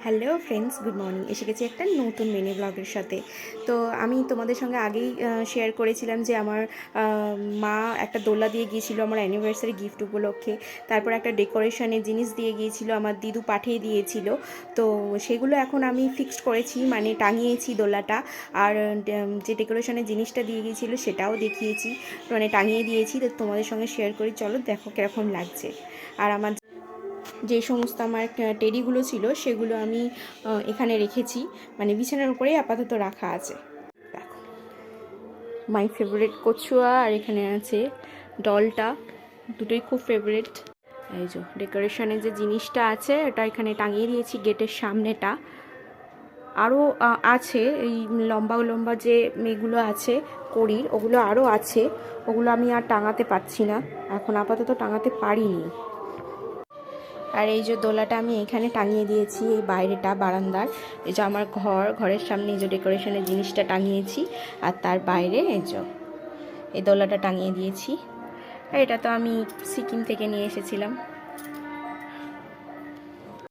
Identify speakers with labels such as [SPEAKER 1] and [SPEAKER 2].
[SPEAKER 1] Hello friends, good morning. এসে গেছি একটা নতুন মিনি ব্লগের সাথে। তো আমি তোমাদের সঙ্গে আগেই শেয়ার করেছিলাম যে আমার মা একটা দোলনা দিয়ে গিয়েছিল আমার অ্যানিভার্সারি গিফট উপলক্ষে। তারপর একটা ডেকোরেশনের জিনিস দিয়ে গিয়েছিল, আমার দিদু পাঠিয়ে দিয়েছিল। তো সেগুলো এখন আমি ফিক্সড করেছি, মানে টাঙিয়েছি দোলনাটা। আর যে ডেকোরেশনের জিনিসটা দিয়ে গিয়েছিল সেটাও দেখিয়েছি, মানে টাঙিয়ে দিয়েছি। তো তোমাদের সঙ্গে শেয়ার করি, চলো দেখো কীরকম লাগছে। আর আমার যে সমস্ত আমার টেডিগুলো ছিল সেগুলো আমি এখানে রেখেছি, মানে বিছানার উপরেই আপাতত রাখা আছে। দেখো, মাই ফেভারিট কচুয়া, আর এখানে আছে ডলটা, দুটোই খুব ফেভারিট। এই যে ডেকোরেশনের যে জিনিসটা আছে এটা এখানে টাঙিয়ে দিয়েছি, গেটের সামনেটা। আরও আছে, এই লম্বা লম্বা যে মেয়েগুলো আছে কড়ির, ওগুলো আরও আছে। ওগুলো আমি আর টাঙাতে পারছি না, এখন আপাতত টাঙাতে পারিনি। আর এই যে দোলাটা আমি এখানে টাঙিয়ে দিয়েছি, এই বাইরেটা বারান্দার। এই যে আমার ঘরের সামনে এই যে ডেকোরেশনের জিনিসটা টাঙিয়েছি, আর তার বাইরে এই যে এই দোলাটা টাঙিয়ে দিয়েছি। আর এটা তো আমি সিকিম থেকে নিয়ে এসেছিলাম।